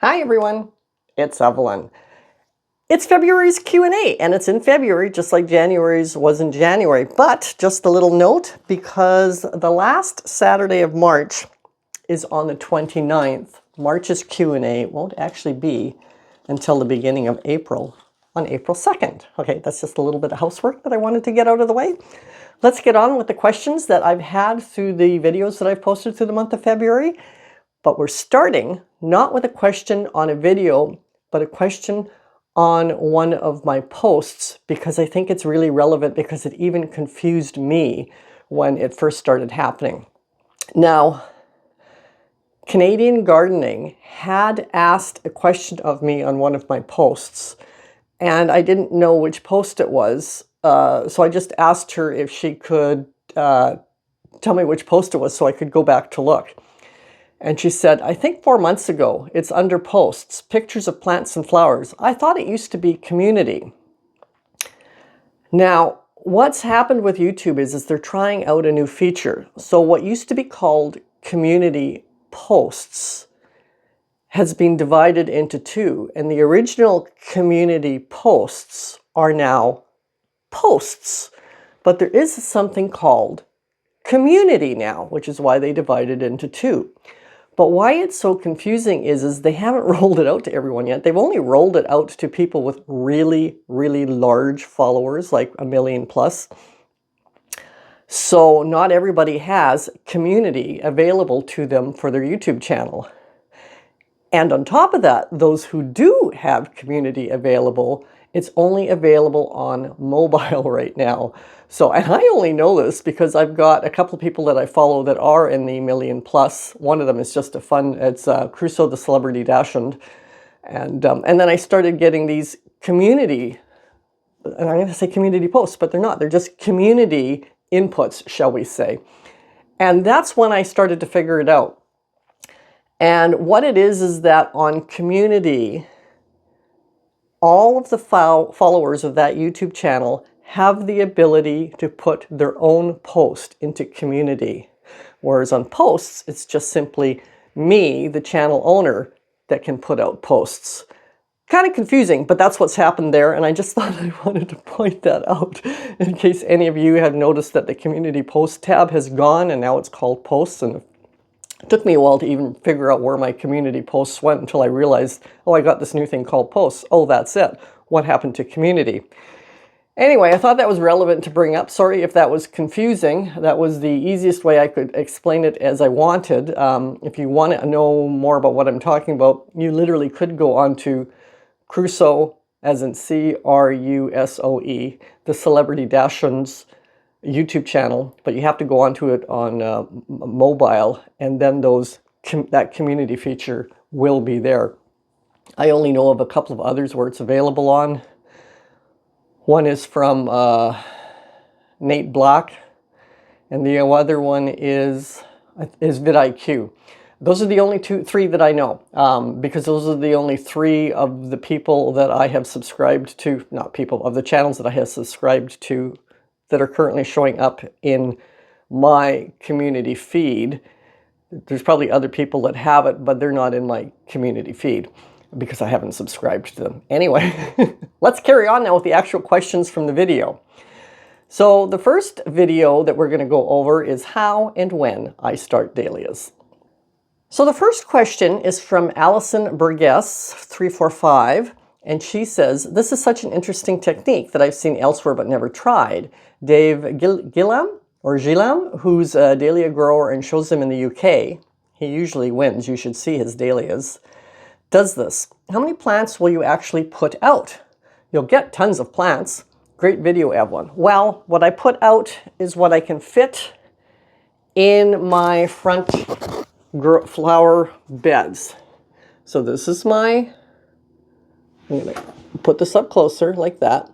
Hi everyone, it's Evelyn. It's February's Q&A, and it's in February just like January's was in January. But just a little note, because the last Saturday of March is on the 29th, March's Q&A won't actually be until the beginning of April, on April 2nd. Okay, that's just a little bit of housework that I wanted to get out of the way. Let's get on with the questions that I've had through the videos that I've posted through the month of February. But we're starting not with a question on a video, but a question on one of my posts, because I think it's really relevant, because it even confused me when it first started happening. Now, Canadian Gardening had asked a question of me on one of my posts, and I didn't know which post it was, so I just asked her if she could tell me which post it was so I could go back to look. And she said, I think 4 months ago, it's under posts, pictures of plants and flowers. I thought it used to be community. Now, what's happened with YouTube is they're trying out a new feature. So what used to be called community posts has been divided into two. And the original community posts are now posts. But there is something called community now, which is why they divided it into two. But why it's so confusing is they haven't rolled it out to everyone yet. They've only rolled it out to people with really, really large followers, like 1 million plus. So not everybody has community available to them for their YouTube channel. And on top of that, those who do have community available, it's only available on mobile right now. So, and I only know this because I've got a couple of people that I follow that are in the 1 million plus. One of them is just a fun, it's Crusoe the Celebrity Dachshund. And then I started getting these community, and I'm going to say community posts, but they're not. They're just community inputs, shall we say. And that's when I started to figure it out. And what it is that on community, all of the followers of that YouTube channel have the ability to put their own post into community. Whereas on posts, it's just simply me, the channel owner, that can put out posts. Kind of confusing, but that's what's happened there. And I just thought I wanted to point that out in case any of you have noticed that the community post tab has gone and now it's called posts. And it took me a while to even figure out where my community posts went until I realized, oh, I got this new thing called posts. Oh, that's it. What happened to community? Anyway, I thought that was relevant to bring up. Sorry if that was confusing. That was the easiest way I could explain it as I wanted. If you want to know more about what I'm talking about, you literally could go on to Crusoe, as in C-R-U-S-O-E, the Celebrity Dachshund's YouTube channel, but you have to go onto it on mobile, and then that community feature will be there. I only know of a couple of others where it's available on. One is from Nate Block, and the other one is vidIQ. Those are the only three that I know, because those are the only three of the people that I have subscribed to, not people, of the channels that I have subscribed to that are currently showing up in my community feed. There's probably other people that have it, but they're not in my community feed because I haven't subscribed to them. Anyway, let's carry on now with the actual questions from the video. So the first video that we're going to go over is how and when I start dahlias. So the first question is from Allison Burgess 345, and she says, this is such an interesting technique that I've seen elsewhere but never tried. Dave Gillam, who's a dahlia grower and shows them in the UK, he usually wins, you should see his dahlias, does this. How many plants will you actually put out? You'll get tons of plants. Great video, Evelyn. Well, what I put out is what I can fit in my front flower beds. So this is I'm going to put this up closer like that.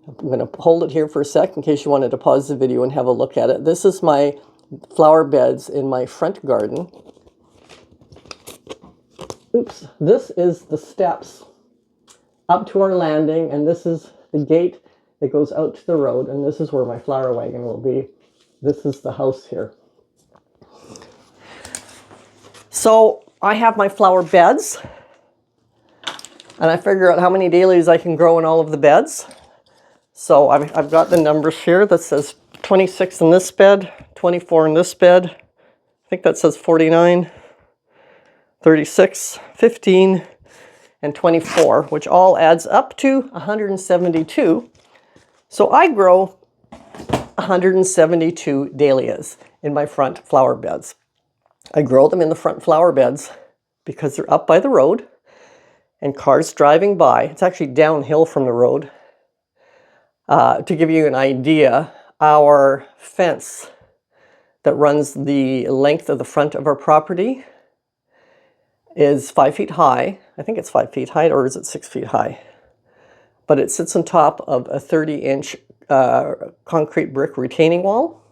I'm going to hold it here for a sec in case you wanted to pause the video and have a look at it. This is my flower beds in my front garden. Oops, this is the steps up to our landing, and this is the gate that goes out to the road, and this is where my flower wagon will be. This is the house here. So I have my flower beds, and I figure out how many dahlias I can grow in all of the beds. So I've got the numbers here that says 26 in this bed, 24 in this bed. I think that says 49, 36, 15, and 24, which all adds up to 172. So I grow 172 dahlias in my front flower beds. I grow them in the front flower beds because they're up by the road and cars driving by. It's actually downhill from the road. To give you an idea, our fence that runs the length of the front of our property is 5 feet high. I think it's 5 feet high, or is it 6 feet high? But it sits on top of a 30-inch concrete brick retaining wall.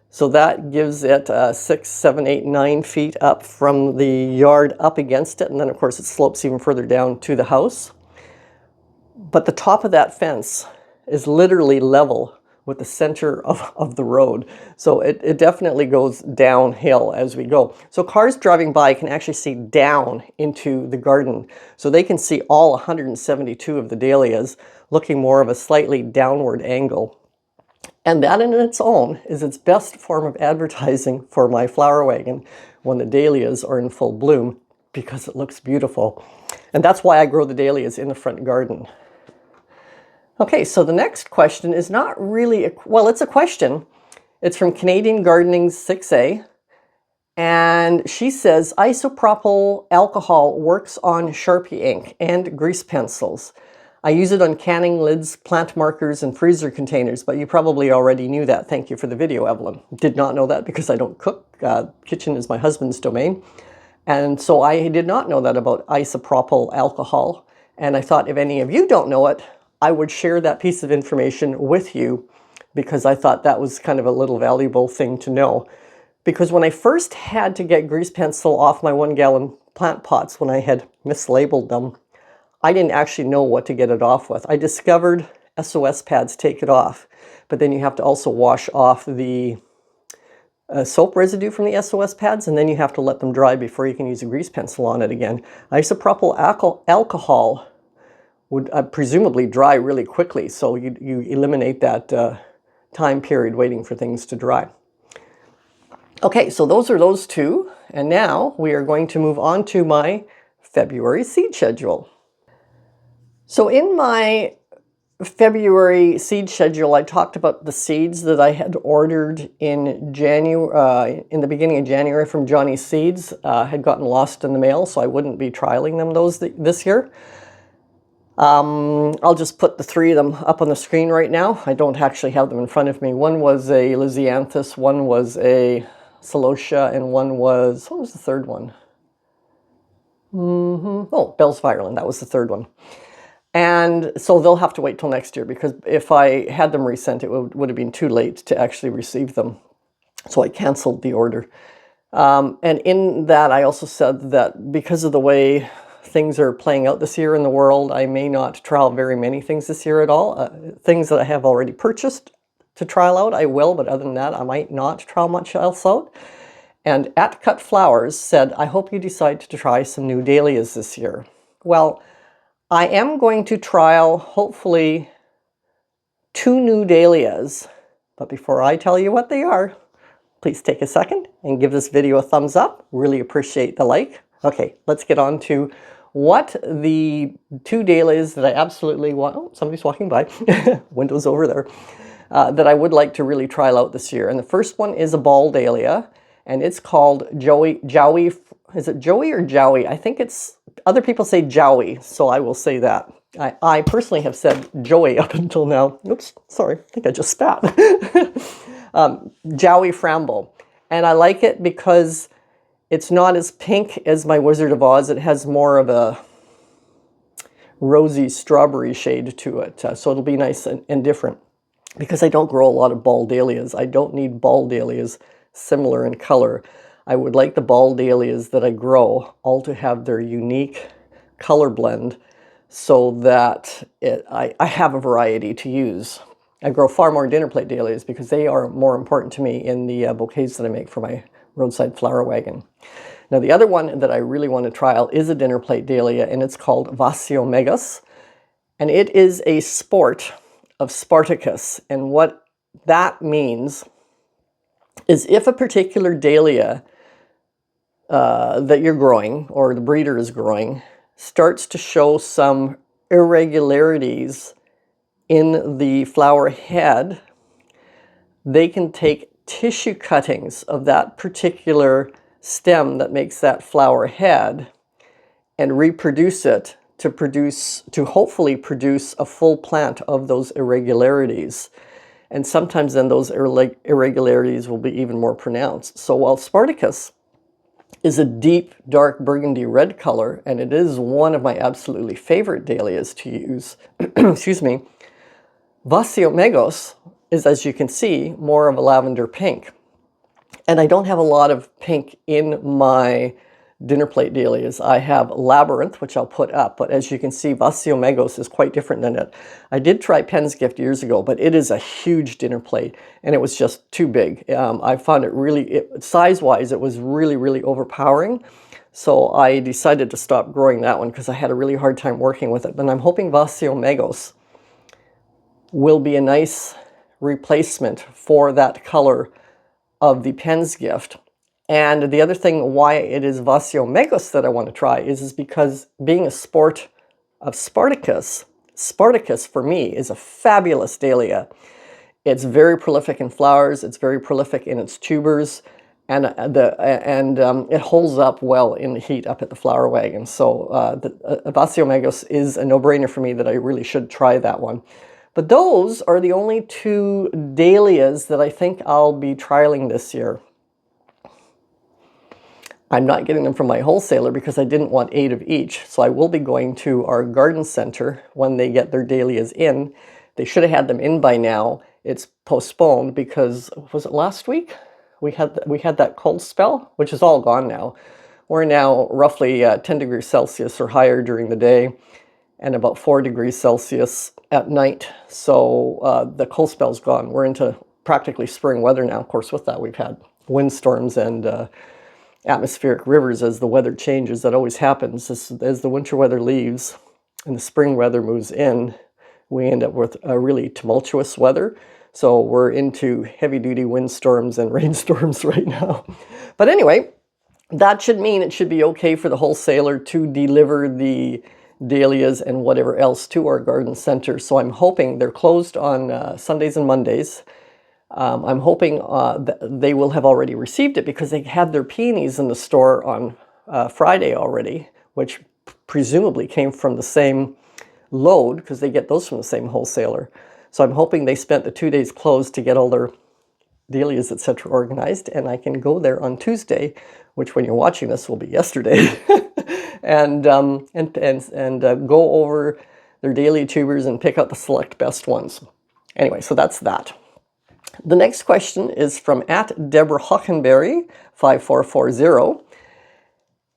So that gives it 6, 7, 8, 9 feet up from the yard up against it. And then, of course, it slopes even further down to the house. But the top of that fence is literally level with the center of the road. So it definitely goes downhill as we go. So cars driving by can actually see down into the garden. So they can see all 172 of the dahlias looking more of a slightly downward angle. And that in its own is its best form of advertising for my flower wagon when the dahlias are in full bloom, because it looks beautiful. And that's why I grow the dahlias in the front garden. Okay, so the next question is not really, well, it's a question. It's from Canadian Gardening 6A. And she says, isopropyl alcohol works on Sharpie ink and grease pencils. I use it on canning lids, plant markers, and freezer containers, but you probably already knew that. Thank you for the video, Evelyn. Did not know that because I don't cook. Kitchen is my husband's domain. And so I did not know that about isopropyl alcohol. And I thought if any of you don't know it, I would share that piece of information with you, because I thought that was kind of a little valuable thing to know. Because when I first had to get grease pencil off my 1-gallon plant pots when I had mislabeled them, I didn't actually know what to get it off with. I discovered SOS pads take it off, but then you have to also wash off the soap residue from the SOS pads, and then you have to let them dry before you can use a grease pencil on it again. Isopropyl alcohol would presumably dry really quickly, so you eliminate that time period waiting for things to dry. Okay, so those are those two, and now we are going to move on to my February seed schedule. So in my February seed schedule, I talked about the seeds that I had ordered in January, in the beginning of January from Johnny Seeds, had gotten lost in the mail, so I wouldn't be trialing them this year. I'll just put the 3 of them up on the screen right now. I don't actually have them in front of me. One was a Lisianthus, one was a Celosia, and one was, what was the third one? Oh, Bell's Violin, that was the third one. And so they'll have to wait till next year, because if I had them resent, it would have been too late to actually receive them. So I canceled the order. And in that, I also said that because of the way things are playing out this year in the world, I may not trial very many things this year at all. Things that I have already purchased to trial out, I will, but other than that, I might not trial much else out. And At Cut Flowers said, I hope you decide to try some new dahlias this year. Well, I am going to trial, hopefully, 2 new dahlias. But before I tell you what they are, please take a second and give this video a thumbs up. Really appreciate the like. Okay, let's get on to what the 2 dahlias that I absolutely want. Oh, somebody's walking by. Windows over there. That I would like to really trial out this year. And the first one is a ball dahlia, and it's called Jowie. Is it Joey or Jowie? I think it's, other people say Jowie, so I will say that. I personally have said Joey up until now. Oops, sorry, I think I just spat. Jowie Frambo. And I like it because it's not as pink as my Wizard of Oz. It has more of a rosy strawberry shade to it. So it'll be nice and different. Because I don't grow a lot of ball dahlias, I don't need ball dahlias similar in color. I would like the ball dahlias that I grow all to have their unique color blend, so that I have a variety to use. I grow far more dinner plate dahlias because they are more important to me in the bouquets that I make for my roadside flower wagon. Now the other one that I really want to trial is a dinner plate dahlia, and it's called Vasiomegus, and it is a sport of Spartacus. And what that means is if a particular dahlia that you're growing, or the breeder is growing, starts to show some irregularities in the flower head, they can take tissue cuttings of that particular stem that makes that flower head and reproduce it to hopefully produce a full plant of those irregularities. And sometimes then those irregularities will be even more pronounced. So while Spartacus is a deep, dark burgundy red color, and it is one of my absolutely favorite dahlias to use, excuse me, Vasiomegus is, as you can see, more of a lavender pink. And I don't have a lot of pink in my dinner plate dahlias. I have Labyrinth, which I'll put up, but as you can see, Vasiomegus is quite different than it. I did try Pen's Gift years ago, but it is a huge dinner plate, and it was just too big. I found it really, size-wise, it was really, really overpowering. So I decided to stop growing that one because I had a really hard time working with it. But I'm hoping Vasiomegus will be a nice replacement for that color of the Pen's Gift. And the other thing why it is Vasiomegus that I want to try is because being a sport of Spartacus, Spartacus for me is a fabulous dahlia. It's very prolific in flowers, it's very prolific in its tubers, and it holds up well in the heat up at the flower wagon. So Vasiomegus is a no-brainer for me that I really should try that one. But those are the only two dahlias that I think I'll be trialing this year. I'm not getting them from my wholesaler because I didn't want 8 of each. So I will be going to our garden center when they get their dahlias in. They should have had them in by now. It's postponed because, was it last week? We had that cold spell, which is all gone now. We're now roughly 10 degrees Celsius or higher during the day, and about 4 degrees Celsius at night. So the cold spell's gone. We're into practically spring weather now. Of course, with that, we've had windstorms and atmospheric rivers as the weather changes. That always happens. As the winter weather leaves and the spring weather moves in, we end up with a really tumultuous weather. So we're into heavy-duty windstorms and rainstorms right now. But anyway, that should mean it should be okay for the wholesaler to deliver the dahlias and whatever else to our garden center. So I'm hoping they're closed on Sundays and Mondays. I'm hoping that they will have already received it because they had their peonies in the store on Friday already, which presumably came from the same load because they get those from the same wholesaler. So I'm hoping they spent the 2 days closed to get all their dahlias, etc. organized, and I can go there on Tuesday, which when you're watching this will be yesterday, and go over their dahlia tubers and pick out the select best ones. Anyway, so that's that. The next question is from @Deborah Hockenberry5440.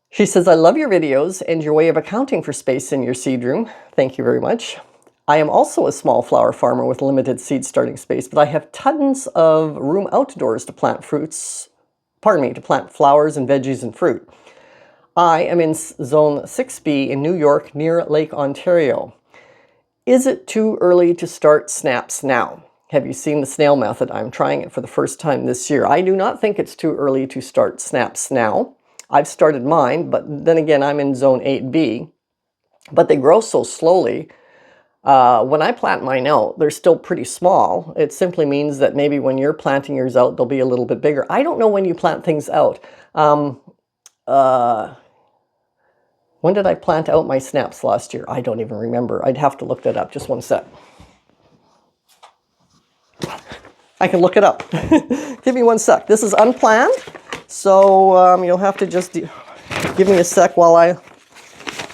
She says, I love your videos and your way of accounting for space in your seed room. Thank you very much. I am also a small flower farmer with limited seed starting space, but I have tons of room outdoors to plant to plant flowers and veggies and fruit. I am in zone 6B in New York near Lake Ontario. Is it too early to start snaps now? Have you seen the snail method? I'm trying it for the first time this year. I do not think it's too early to start snaps now. I've started mine, but then again, I'm in zone 8B, but they grow so slowly. When I plant mine out, they're still pretty small. It simply means that maybe when you're planting yours out, they'll be a little bit bigger. I don't know when you plant things out. When did I plant out my snaps last year? I don't even remember. I'd have to look that up. Just one sec. I can look it up. Give me one sec. This is unplanned, so you'll have to just give me a sec while I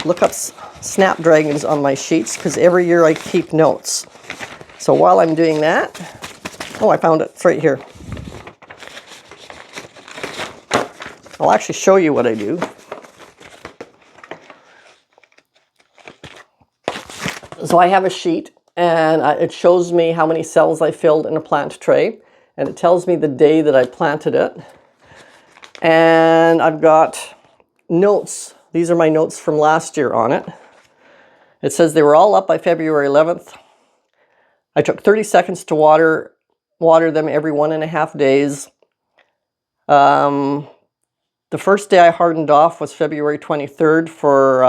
look up snapdragons on my sheets, because every year I keep notes. So while I'm doing that, oh, I found it. It's right here. I'll actually show you what I do. So I have a sheet, and it shows me how many cells I filled in a plant tray, and it tells me the day that I planted it. And I've got notes. These are my notes from last year on it. It says they were all up by February 11th. I took 30 seconds to water them every 1.5 days. The first day I hardened off was February 23rd for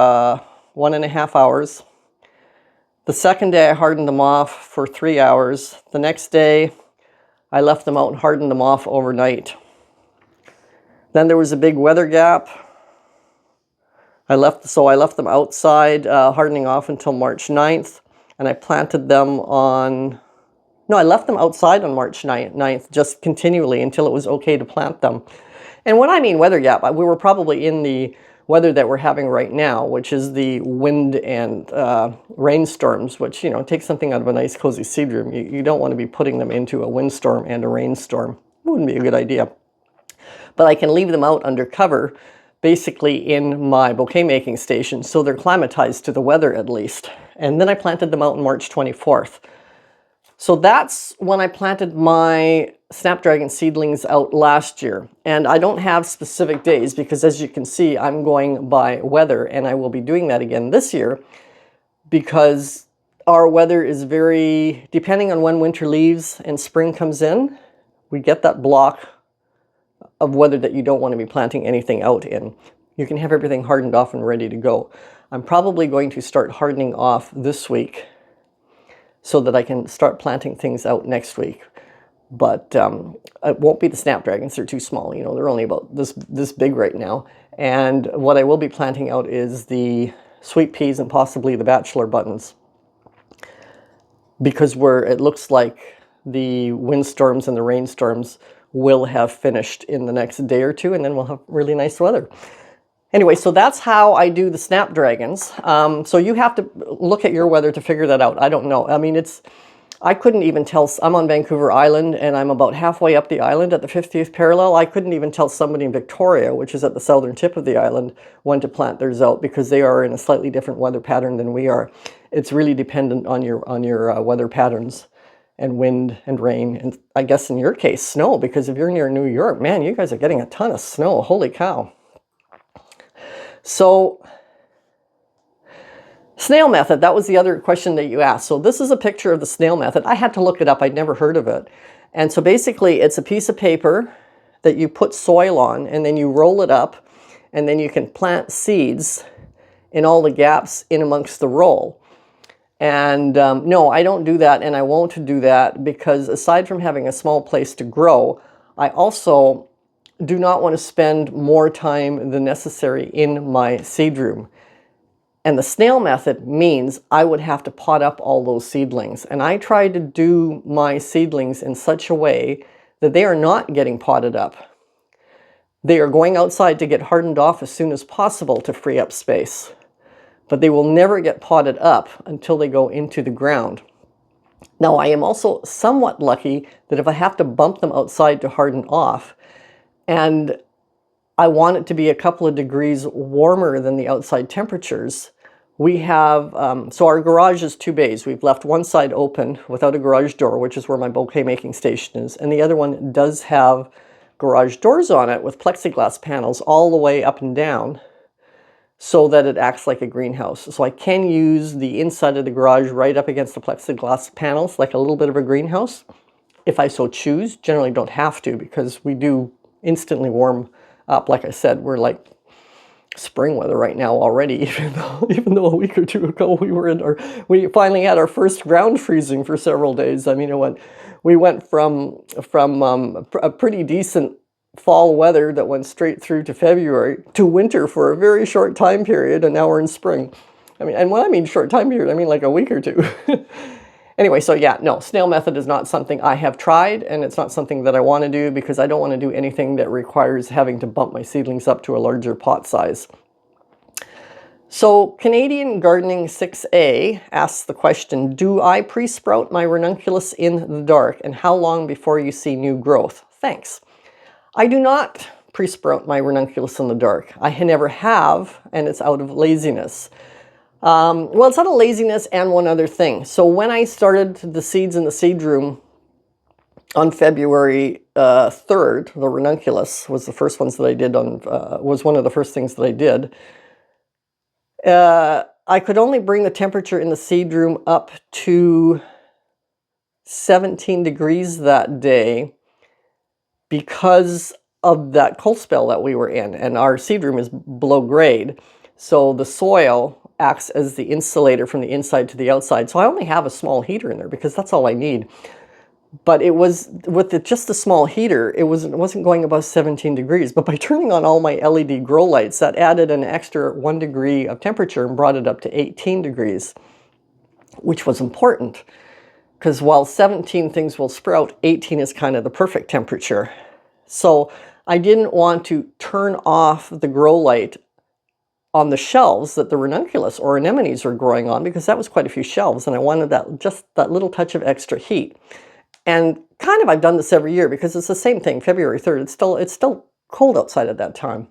1.5 hours. The second day I hardened them off for 3 hours. The next day I left them out and hardened them off overnight. Then there was a big weather gap. I left them outside hardening off until March 9th, and I planted them on... No, I left them outside on March 9th, just continually until it was okay to plant them. And when I mean weather gap, we were probably in the weather that we're having right now, which is the wind and rainstorms, which, you know, take something out of a nice cozy seed room. You don't want to be putting them into a windstorm and a rainstorm. It wouldn't be a good idea. But I can leave them out under cover, basically in my bouquet making station, so they're climatized to the weather at least. And then I planted them out on March 24th. So that's when I planted my Snapdragon seedlings out last year. And I don't have specific days because, as you can see, I'm going by weather, and I will be doing that again this year because our weather is very, depending on when winter leaves and spring comes in, we get that block of weather that you don't want to be planting anything out in. You can have everything hardened off and ready to go. I'm probably going to start hardening off this week so that I can start planting things out next week. But it won't be the Snapdragons, they're too small. You know, they're only about this big right now. And what I will be planting out is the sweet peas and possibly the bachelor buttons. Because it looks like the windstorms and the rainstorms will have finished in the next day or two, and then we'll have really nice weather. Anyway, so that's how I do the Snapdragons. So you have to look at your weather to figure that out. I don't know. I mean, I couldn't even tell. I'm on Vancouver Island, and I'm about halfway up the island at the 50th parallel. I couldn't even tell somebody in Victoria, which is at the southern tip of the island, when to plant theirs out because they are in a slightly different weather pattern than we are. It's really dependent on your weather patterns and wind and rain, and I guess in your case, snow, because if you're near New York, man, you guys are getting a ton of snow. Holy cow. So, snail method, that was the other question that you asked. So this is a picture of the snail method. I had to look it up. I'd never heard of it. And so basically it's a piece of paper that you put soil on, and then you roll it up, and then you can plant seeds in all the gaps in amongst the roll. And no, I don't do that, and I won't do that because aside from having a small place to grow, I also do not want to spend more time than necessary in my seed room. And the snail method means I would have to pot up all those seedlings. And I try to do my seedlings in such a way that they are not getting potted up. They are going outside to get hardened off as soon as possible to free up space. But they will never get potted up until they go into the ground. Now, I am also somewhat lucky that if I have to bump them outside to harden off, and I want it to be a couple of degrees warmer than the outside temperatures, we have, so our garage is 2 bays. We've left one side open without a garage door, which is where my bouquet making station is, and the other one does have garage doors on it with plexiglass panels all the way up and down, so that it acts like a greenhouse. So I can use the inside of the garage right up against the plexiglass panels, like a little bit of a greenhouse, if I so choose. Generally don't have to because we do instantly warm up. Like I said, we're like spring weather right now already, even though a week or two ago we finally had our first ground freezing for several days. I mean, we went from a pretty decent fall weather that went straight through to February to winter for a very short time period, and now we're in spring. I mean, and when I mean short time period, I mean like a week or two. Anyway, so yeah, no, snail method is not something I have tried, and it's not something that I want to do because I don't want to do anything that requires having to bump my seedlings up to a larger pot size. So Canadian Gardening 6A asks the question, do I pre-sprout my ranunculus in the dark, and how long before you see new growth? Thanks. I do not pre-sprout my ranunculus in the dark. I never have, and it's out of laziness. Well, it's out of laziness and one other thing. So when I started the seeds in the seed room on February 3rd, the ranunculus was the first ones that I did on, was one of the first things that I did. I could only bring the temperature in the seed room up to 17 degrees that day because of that cold spell that we were in, and our seed room is below grade. So the soil acts as the insulator from the inside to the outside. So I only have a small heater in there because that's all I need. But it was, with just the small heater, it wasn't going above 17 degrees. But by turning on all my LED grow lights, that added an extra 1 degree of temperature and brought it up to 18 degrees, which was important. Because while 17 things will sprout, 18 is kind of the perfect temperature. So I didn't want to turn off the grow light on the shelves that the ranunculus or anemones were growing on, because that was quite a few shelves, and I wanted that, just that little touch of extra heat. And kind of I've done this every year because it's the same thing, February 3rd, it's still cold outside at that time.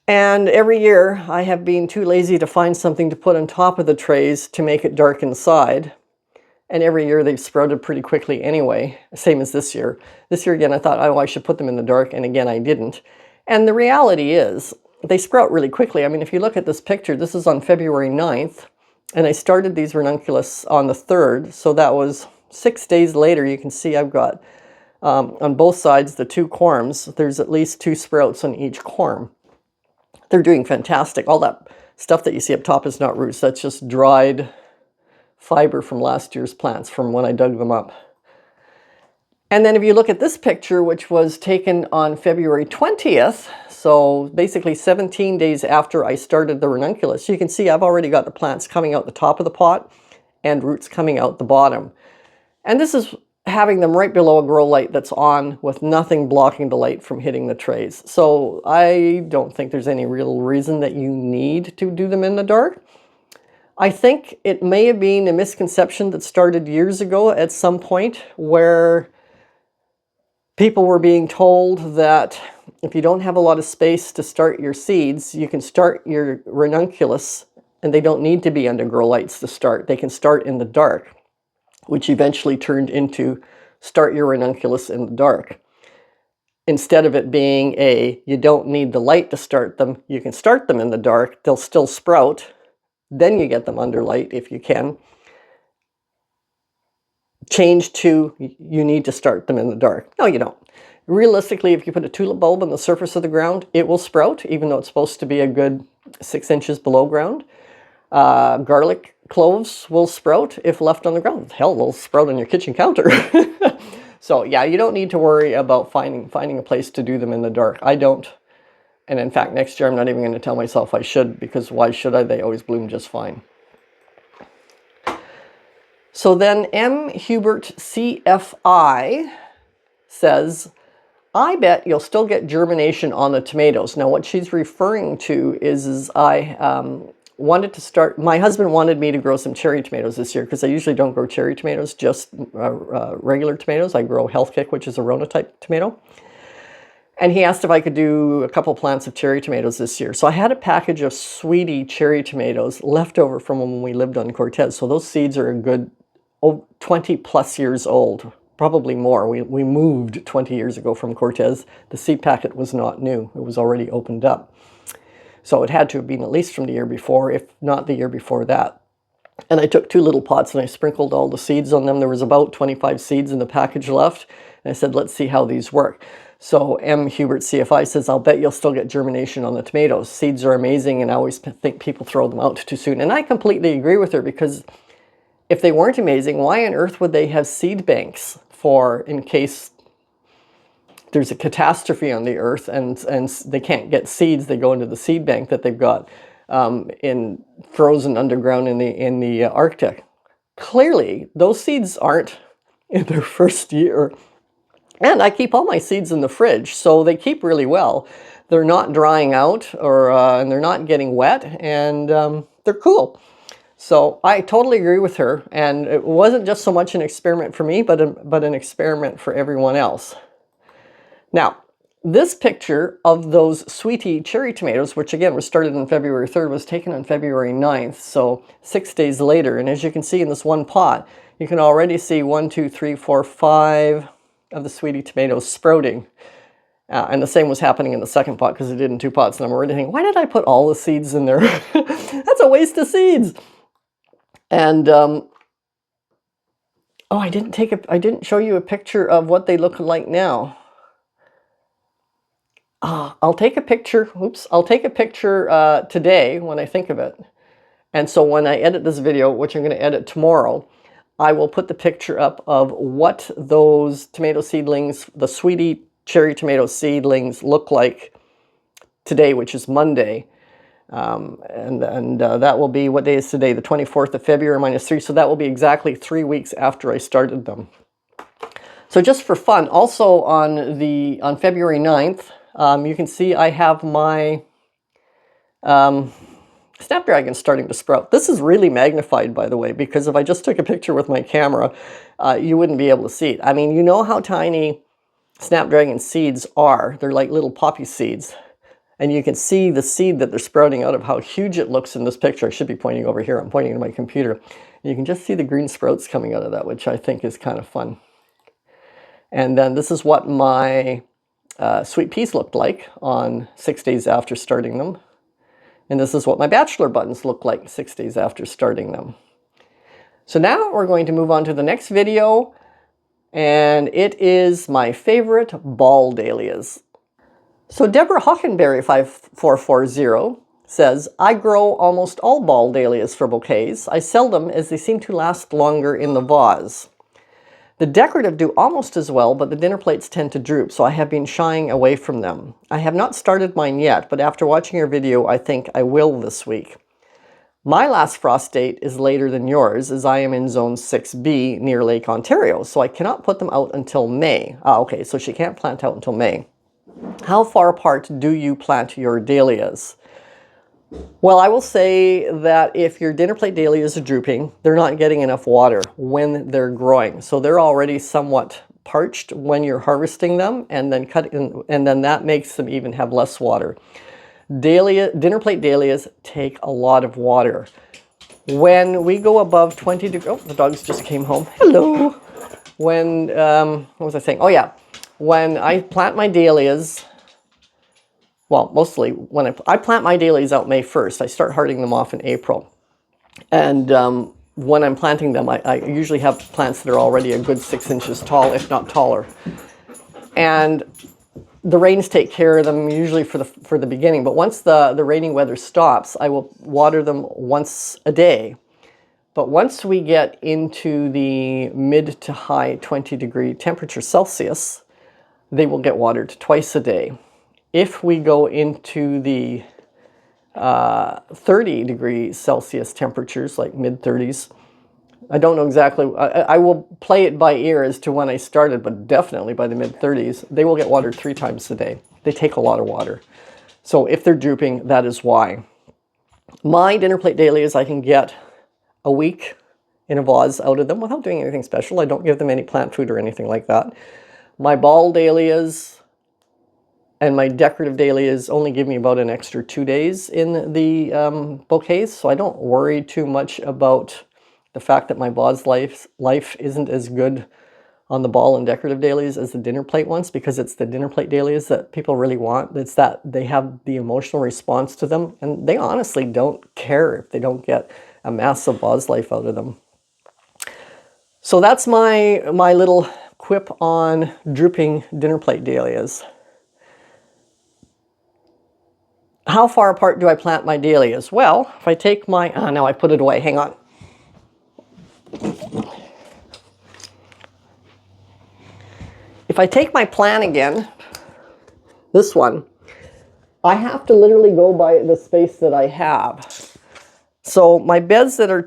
And every year I have been too lazy to find something to put on top of the trays to make it dark inside. And every year they've sprouted pretty quickly anyway, same as this year. This year again I thought, oh, I should put them in the dark, and again I didn't. And the reality is, they sprout really quickly. I mean, if you look at this picture, this is on February 9th, and I started these ranunculus on the 3rd, so that was 6 days later. You can see I've got, on both sides, the 2 corms, there's at least 2 sprouts on each corm. They're doing fantastic. All that stuff that you see up top is not roots, that's just dried fiber from last year's plants, from when I dug them up. And then if you look at this picture, which was taken on February 20th, so basically 17 days after I started the ranunculus, you can see I've already got the plants coming out the top of the pot and roots coming out the bottom. And this is having them right below a grow light that's on with nothing blocking the light from hitting the trays. So I don't think there's any real reason that you need to do them in the dark. I think it may have been a misconception that started years ago at some point, where people were being told that if you don't have a lot of space to start your seeds, you can start your ranunculus, and they don't need to be under grow lights to start. They can start in the dark, which eventually turned into start your ranunculus in the dark. Instead of it being you don't need the light to start them, you can start them in the dark, they'll still sprout, then you get them under light if you can. Change to you need to start them in the dark. No, you don't. Realistically, if you put a tulip bulb on the surface of the ground, it will sprout, even though it's supposed to be a good 6 inches below ground. Garlic cloves will sprout if left on the ground. Hell, they'll sprout on your kitchen counter. So yeah, you don't need to worry about finding a place to do them in the dark. I don't. And in fact, next year I'm not even going to tell myself I should, because why should I? They always bloom just fine. So then M. Hubert CFI says, I bet you'll still get germination on the tomatoes. Now what she's referring to is I wanted to start, my husband wanted me to grow some cherry tomatoes this year, because I usually don't grow cherry tomatoes, just regular tomatoes. I grow Health Kick, which is a Rona type tomato. And he asked if I could do a couple plants of cherry tomatoes this year. So I had a package of Sweetie cherry tomatoes left over from when we lived on Cortez. So those seeds are a good 20 plus years old, probably more. We moved 20 years ago from Cortez. The seed packet was not new. It was already opened up. So it had to have been at least from the year before, if not the year before that. And I took 2 little pots and I sprinkled all the seeds on them. There was about 25 seeds in the package left. And I said, let's see how these work. So M. Hubert CFI says, I'll bet you'll still get germination on the tomatoes. Seeds are amazing, and I always think people throw them out too soon. And I completely agree with her, because if they weren't amazing, why on earth would they have seed banks for, in case there's a catastrophe on the earth and they can't get seeds? They go into the seed bank that they've got in frozen underground in the Arctic. Clearly, those seeds aren't in their first year. And I keep all my seeds in the fridge, so they keep really well. They're not drying out, and they're not getting wet, and they're cool. So I totally agree with her, and it wasn't just so much an experiment for me, but an experiment for everyone else. Now, this picture of those Sweetie cherry tomatoes, which again was started on February 3rd, was taken on February 9th, so 6 days later. And as you can see in this one pot, you can already see 1, 2, 3, 4, 5 of the sweetie tomatoes sprouting. And the same was happening in the second pot because I did in 2 pots. And I'm already thinking, why did I put all the seeds in there? That's a waste of seeds. And oh, I didn't show you a picture of what they look like now. I'll take a picture. Oops, I'll take a picture today when I think of it. And so when I edit this video, which I'm going to edit tomorrow, I will put the picture up of what those tomato seedlings, the sweetie cherry tomato seedlings, look like today, which is Monday. That will be, what day is today? The 24th of February -3. So that will be exactly 3 weeks after I started them. So just for fun, also on February 9th, you can see I have my snapdragon starting to sprout. This is really magnified, by the way, because if I just took a picture with my camera, you wouldn't be able to see it. I mean, you know how tiny snapdragon seeds are. They're like little poppy seeds. And you can see the seed that they're sprouting out of, how huge it looks in this picture. I should be pointing over here. I'm pointing to my computer. You can just see the green sprouts coming out of that, which I think is kind of fun. And then this is what my sweet peas looked like on 6 days after starting them. And this is what my bachelor buttons look like 6 days after starting them. So now we're going to move on to the next video. And it is my favorite ball dahlias. So Deborah Hockenberry 5440 says, I grow almost all ball dahlias for bouquets. I sell them as they seem to last longer in the vase. The decorative do almost as well, but the dinner plates tend to droop, so I have been shying away from them. I have not started mine yet, but after watching your video, I think I will this week. My last frost date is later than yours, as I am in Zone 6B near Lake Ontario, so I cannot put them out until May. Okay, so she can't plant out until May. How far apart do you plant your dahlias? Well, I will say that if your dinner plate dahlias are drooping, they're not getting enough water when they're growing. So they're already somewhat parched when you're harvesting them, and then that makes them even have less water. Dinner plate dahlias take a lot of water. When we go above 20 degrees, oh, the dogs just came home. Hello. When, what was I saying? Oh yeah, when I plant my dahlias, well, mostly when I plant my dahlias out May 1st, I start hearting them off in April. And when I'm planting them, I usually have plants that are already a good 6 inches tall, if not taller. And the rains take care of them usually for the beginning. But once the raining weather stops, I will water them once a day. But once we get into the mid to high 20-degree temperature Celsius, they will get watered twice a day. If we go into the 30-degree Celsius temperatures, like mid-30s, I don't know exactly, I will play it by ear as to when I started, but definitely by the mid-30s, they will get watered 3 times a day. They take a lot of water. So if they're drooping, that is why. My dinner plate dahlias, I can get a week in a vase out of them without doing anything special. I don't give them any plant food or anything like that. My ball dahlias and my decorative dahlias only give me about an extra 2 days in the bouquets, so I don't worry too much about the fact that my vase life isn't as good on the ball and decorative dahlias as the dinner plate ones, because it's the dinner plate dahlias that people really want. It's that they have the emotional response to them, and they honestly don't care if they don't get a massive vase life out of them. So that's my little quip on drooping dinner plate dahlias. How far apart do I plant my dahlias? Well, if I take my, now I put it away, hang on. If I take my plan again, this one, I have to literally go by the space that I have. So my beds that are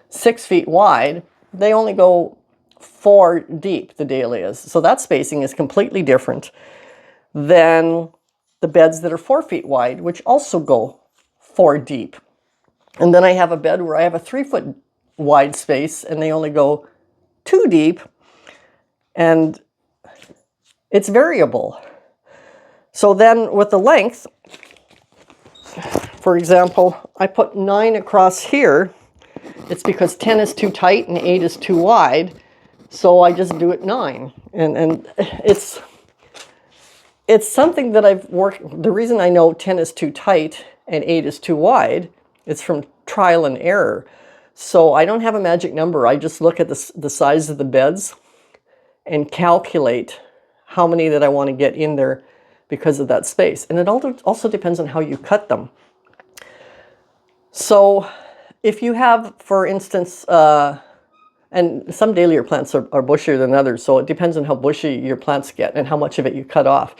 6 feet wide, they only go 4 deep, the dahlias. So that spacing is completely different than the beds that are 4 feet wide, which also go 4 deep. And then I have a bed where I have a 3 foot wide space and they only go 2 deep, and it's variable. So then with the length, for example, I put 9 across here. It's because 10 is too tight and 8 is too wide. So I just do it 9. And it's something that I've worked. The reason I know 10 is too tight and 8 is too wide, it's from trial and error. So I don't have a magic number. I just look at the size of the beds and calculate how many that I want to get in there because of that space. And it also depends on how you cut them. So if you have, for instance, and some dahlia plants are bushier than others, so it depends on how bushy your plants get and how much of it you cut off.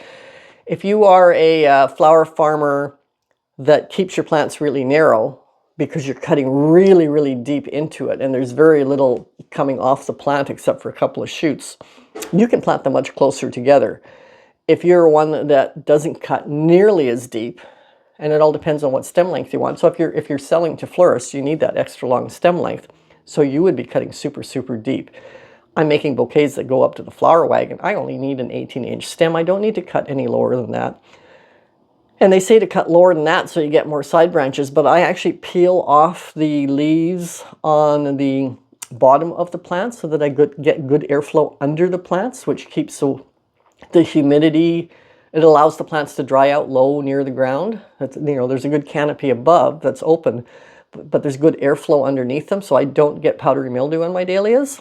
If you are a flower farmer that keeps your plants really narrow because you're cutting really, really deep into it and there's very little coming off the plant except for a couple of shoots, you can plant them much closer together. If you're one that doesn't cut nearly as deep, and it all depends on what stem length you want. So if you're selling to florists, you need that extra long stem length. So you would be cutting super, super deep. I'm making bouquets that go up to the flower wagon. I only need an 18-inch stem. I don't need to cut any lower than that. And they say to cut lower than that so you get more side branches, but I actually peel off the leaves on the bottom of the plant so that I get good airflow under the plants, which keeps the humidity. It allows the plants to dry out low near the ground. There's a good canopy above that's open, but there's good airflow underneath them, so I don't get powdery mildew on my dahlias.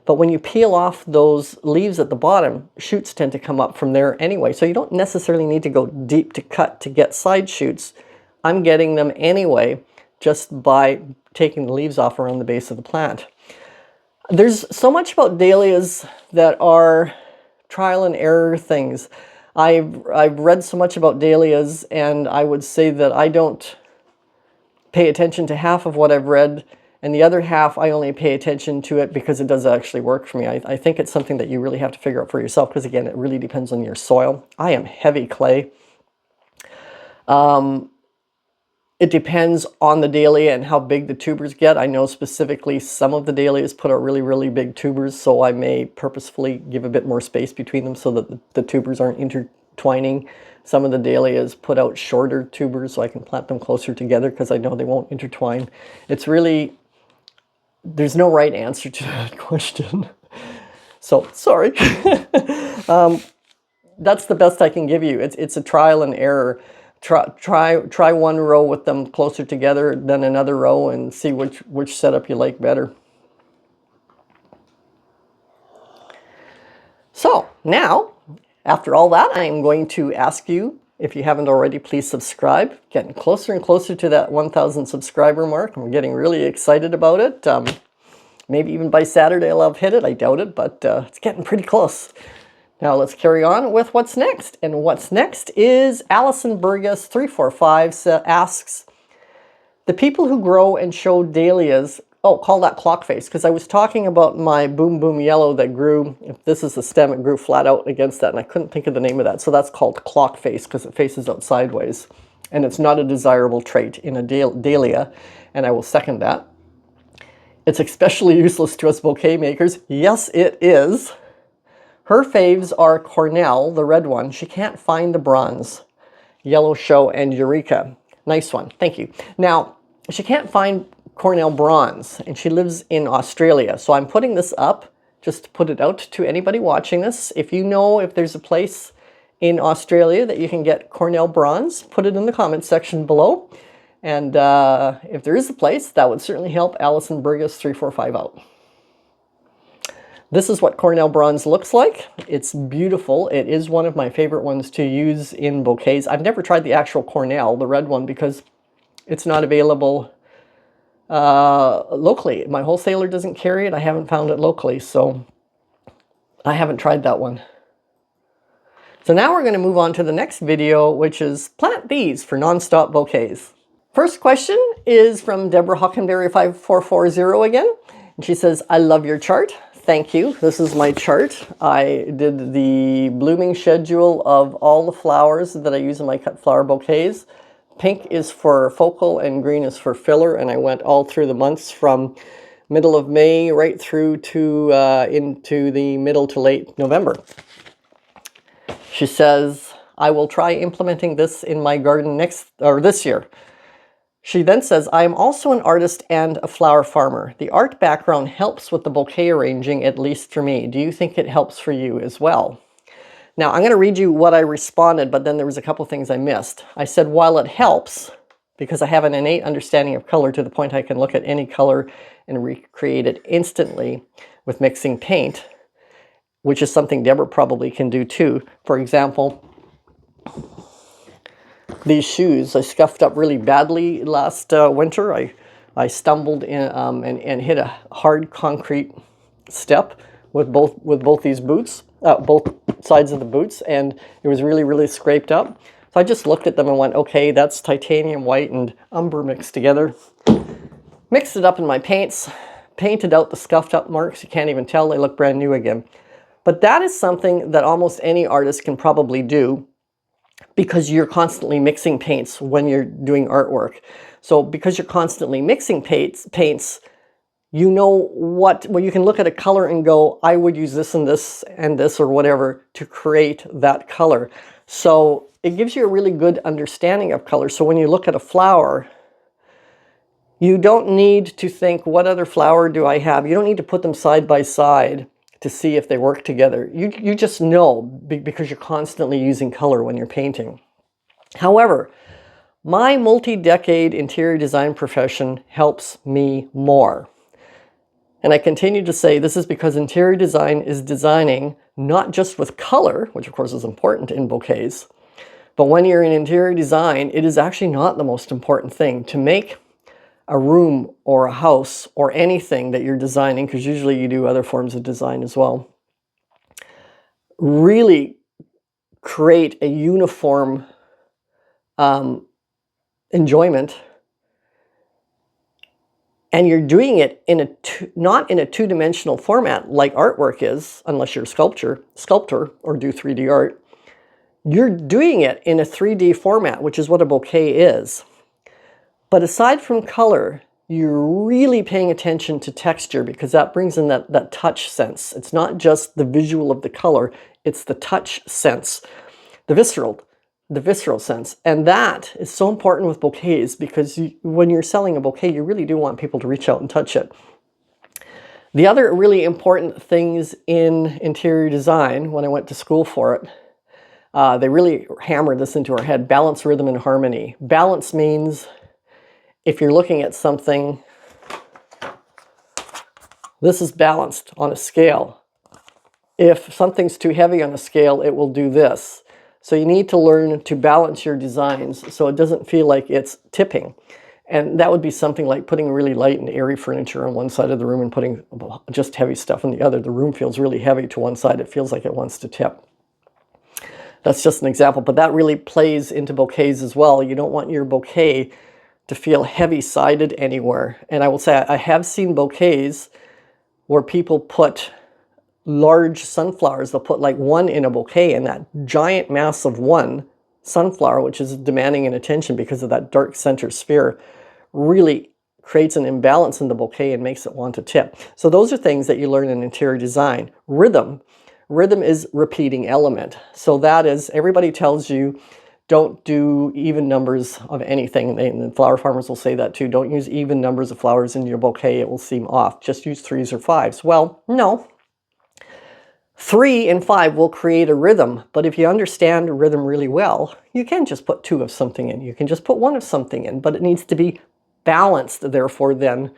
But when you peel off those leaves at the bottom, shoots tend to come up from there anyway, so you don't necessarily need to go deep to cut to get side shoots. I'm getting them anyway just by taking the leaves off around the base of the plant. There's so much about dahlias that are trial and error things. I've read so much about dahlias, and I would say that I don't pay attention to half of what I've read, and the other half I only pay attention to it because it does actually work for me. I think it's something that you really have to figure out for yourself because, again, it really depends on your soil. I am heavy clay. It depends on the dahlia and how big the tubers get. I know specifically some of the dahlias put out really, really big tubers, so I may purposefully give a bit more space between them so that the tubers aren't intertwining. Some of the dahlias put out shorter tubers so I can plant them closer together because I know they won't intertwine. It's really, there's no right answer to that question. So, sorry. That's the best I can give you. It's a trial and error. Try one row with them closer together than another row and see which setup you like better. So now, after all that, I'm going to ask you, if you haven't already, please subscribe. Getting closer and closer to that 1,000 subscriber mark. I'm getting really excited about it. Maybe even by Saturday I'll have hit it. I doubt it, but it's getting pretty close. Now let's carry on with what's next. And what's next is Allison Burgess 345 asks, the people who grow and show dahlias, call that clock face, because I was talking about my Boom Boom Yellow that grew, if this is the stem, it grew flat out against that, and I couldn't think of the name of that. So that's called clock face because it faces out sideways. And it's not a desirable trait in a dahlia, and I will second that. It's especially useless to us bouquet makers. Yes, it is. Her faves are Cornell, the red one. She can't find the bronze, Yellow Show, and Eureka. Nice one, thank you. Now, she can't find Cornell bronze, and she lives in Australia. So I'm putting this up just to put it out to anybody watching this. If you know if there's a place in Australia that you can get Cornell bronze, put it in the comments section below. And if there is a place, that would certainly help Allison Burgess 345 out. This is what Cornell bronze looks like. It's beautiful. It is one of my favorite ones to use in bouquets. I've never tried the actual Cornell, the red one, because it's not available locally. My wholesaler doesn't carry it. I haven't found it locally, so I haven't tried that one. So now we're going to move on to the next video, which is plant these for non-stop bouquets. First question is from Deborah Hockenberry 5440 again. And she says, I love your chart. Thank you. This is my chart. I did the blooming schedule of all the flowers that I use in my cut flower bouquets. Pink is for focal and green is for filler, and I went all through the months from middle of May right through to into the middle to late November. She says, I will try implementing this in my garden this year. She then says, I am also an artist and a flower farmer. The art background helps with the bouquet arranging, at least for me. Do you think it helps for you as well? Now, I'm going to read you what I responded, but then there was a couple things I missed. I said, while it helps, because I have an innate understanding of color to the point I can look at any color and recreate it instantly with mixing paint, which is something Deborah probably can do too. For example, these shoes I scuffed up really badly last winter. I stumbled in and hit a hard concrete step with both these boots, both sides of the boots, and it was really scraped up. So I just looked at them and went, okay, that's titanium white and umber mixed together. Mixed it up in my paints, painted out the scuffed up marks. You can't even tell, they look brand new again. But that is something that almost any artist can probably do, because you're constantly mixing paints when you're doing artwork. So because you're constantly mixing paints, you know well, you can look at a color and go, I would use this and this or whatever to create that color. So it gives you a really good understanding of color. So when you look at a flower, you don't need to think, what other flower do I have? You don't need to put them side by side to see if they work together. You just know because you're constantly using color when you're painting. However, my multi-decade interior design profession helps me more. And I continue to say this is because interior design is designing not just with color, which of course is important in bouquets, but when you're in interior design, it is actually not the most important thing to make a room or a house or anything that you're designing, because usually you do other forms of design as well, really create a uniform enjoyment. And you're doing it in not in a two-dimensional format like artwork is, unless you're a sculptor or do 3D art. You're doing it in a 3D format, which is what a bouquet is. But aside from color, you're really paying attention to texture, because that brings in that touch sense. It's not just the visual of the color, it's the touch sense, the visceral sense. And that is so important with bouquets, because when you're selling a bouquet, you really do want people to reach out and touch it. The other really important things in interior design, when I went to school for it, they really hammered this into our head: balance, rhythm, and harmony. Balance means, if you're looking at something, this is balanced on a scale. If something's too heavy on a scale, it will do this. So you need to learn to balance your designs so it doesn't feel like it's tipping. And that would be something like putting really light and airy furniture on one side of the room and putting just heavy stuff on the other. The room feels really heavy to one side. It feels like it wants to tip. That's just an example, but that really plays into bouquets as well. You don't want your bouquet to feel heavy-sided anywhere. And I will say I have seen bouquets where people put large sunflowers. They'll put like one in a bouquet, and that giant mass of one sunflower, which is demanding an attention because of that dark center sphere, really creates an imbalance in the bouquet and makes it want to tip. So those are things that you learn in interior design. Rhythm is repeating element. So that is, everybody tells you, don't do even numbers of anything. And flower farmers will say that too. Don't use even numbers of flowers in your bouquet. It will seem off. Just use 3s or 5s. Well, no. 3 and 5 will create a rhythm. But if you understand rhythm really well, you can just put 2 of something in. You can just put 1 of something in. But it needs to be balanced, therefore, then,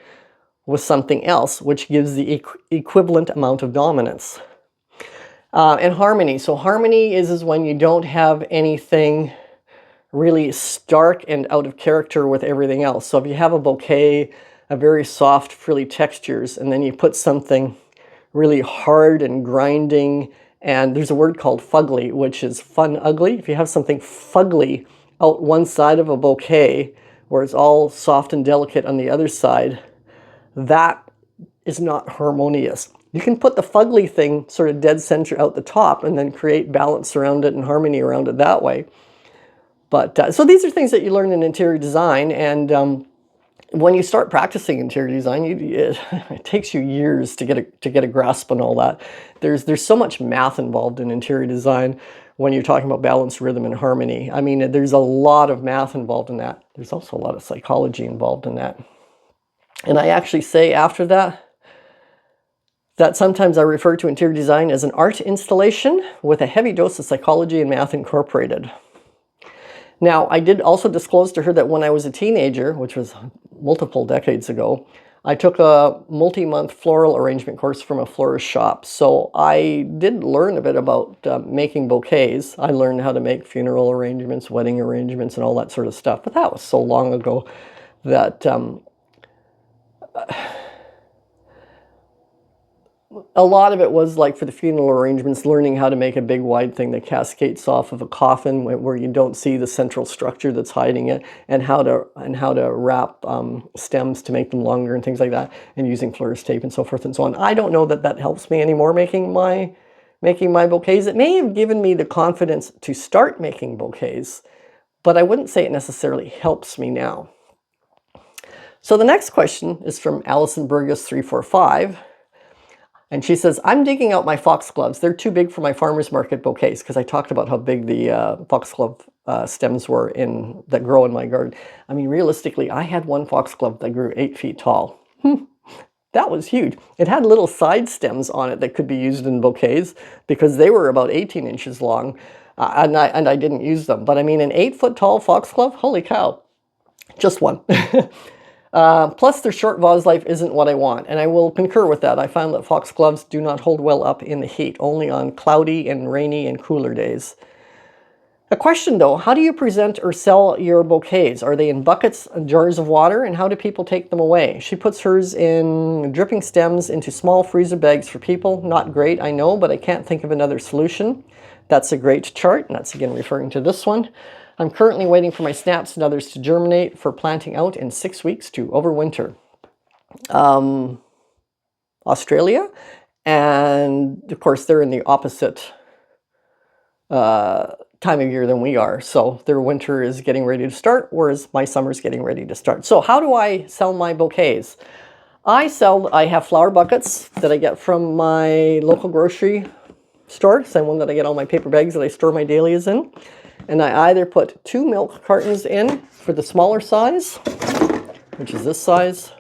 with something else, which gives the equivalent amount of dominance. And harmony. So harmony is when you don't have anything really stark and out of character with everything else. So if you have a bouquet, a very soft, frilly textures, and then you put something really hard and grinding, and there's a word called fugly, which is fun ugly. If you have something fugly out one side of a bouquet, where it's all soft and delicate on the other side, that is not harmonious. You can put the fugly thing sort of dead center out the top and then create balance around it and harmony around it that way. But so these are things that you learn in interior design, and when you start practicing interior design, it takes you years to get a grasp on all that. There's so much math involved in interior design, when you're talking about balance, rhythm, and harmony. I mean, there's a lot of math involved in that. There's also a lot of psychology involved in that. And I actually say after that, that sometimes I refer to interior design as an art installation with a heavy dose of psychology and math incorporated. Now, I did also disclose to her that when I was a teenager, which was multiple decades ago, I took a multi-month floral arrangement course from a florist shop. So I did learn a bit about making bouquets. I learned how to make funeral arrangements, wedding arrangements, and all that sort of stuff. But that was so long ago that a lot of it was like for the funeral arrangements, learning how to make a big wide thing that cascades off of a coffin where you don't see the central structure that's hiding it, and how to wrap stems to make them longer and things like that, and using florist tape and so forth and so on. I don't know that that helps me anymore making my bouquets. It may have given me the confidence to start making bouquets, but I wouldn't say it necessarily helps me now. So the next question is from Allison Burgess 345. And she says, I'm digging out my foxgloves. They're too big for my farmer's market bouquets, because I talked about how big the foxglove stems were that grow in my garden. I mean, realistically, I had one foxglove that grew 8 feet tall. That was huge. It had little side stems on it that could be used in bouquets, because they were about 18 inches long, and I didn't use them. But I mean, an 8-foot tall foxglove, holy cow, just one. Plus, their short vase life isn't what I want, and I will concur with that. I found that foxgloves do not hold well up in the heat, only on cloudy and rainy and cooler days. A question though, how do you present or sell your bouquets? Are they in buckets and jars of water, and how do people take them away? She puts hers in dripping stems into small freezer bags for people. Not great, I know, but I can't think of another solution. That's a great chart, and that's again referring to this one. I'm currently waiting for my snaps and others to germinate for planting out in 6 weeks to overwinter. Australia, and of course they're in the opposite time of year than we are. So their winter is getting ready to start, whereas my summer's getting ready to start. So how do I sell my bouquets? I have flower buckets that I get from my local grocery store, same one that I get all my paper bags that I store my dahlias in. And I either put 2 milk cartons in for the smaller size, which is this size.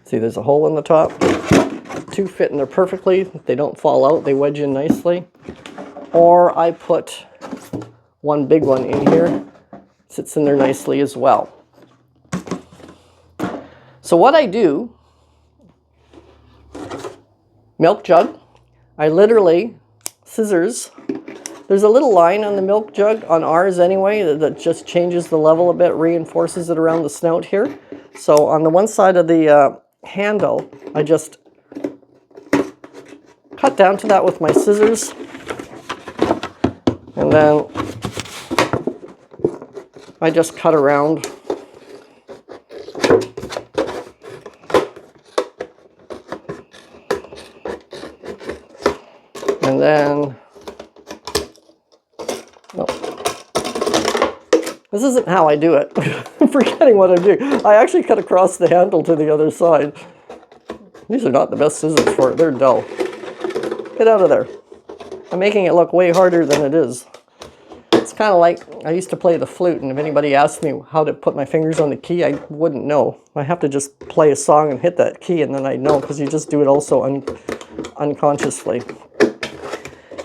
See, there's a hole in the top. 2 fit in there perfectly. They don't fall out. They wedge in nicely. Or I put 1 big one in here. Sits in there nicely as well. So what I do, milk jug, I literally scissors. There's a little line on the milk jug, on ours anyway, that just changes the level a bit, reinforces it around the snout here. So on the one side of the handle, I just cut down to that with my scissors. And then I just cut around. And then, this isn't how I do it. I'm forgetting what I do. I actually cut across the handle to the other side. These are not the best scissors for it. They're dull. Get out of there. I'm making it look way harder than it is. It's kind of like I used to play the flute, and if anybody asked me how to put my fingers on the key, I wouldn't know. I have to just play a song and hit that key, and then I'd know, because you just do it also unconsciously.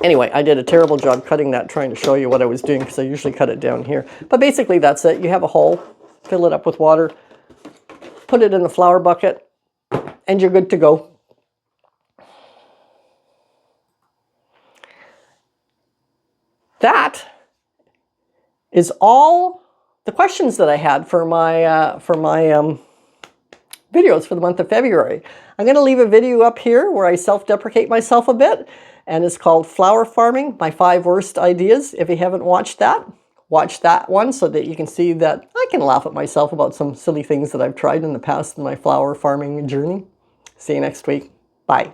Anyway, I did a terrible job cutting that, trying to show you what I was doing, because I usually cut it down here. But basically that's it. You have a hole, fill it up with water, put it in the flower bucket, and you're good to go. That is all the questions that I had for my videos for the month of February. I'm going to leave a video up here where I self-deprecate myself a bit, and it's called Flower Farming, My 5 Worst Ideas. If you haven't watched that, watch that one so that you can see that I can laugh at myself about some silly things that I've tried in the past in my flower farming journey. See you next week. Bye.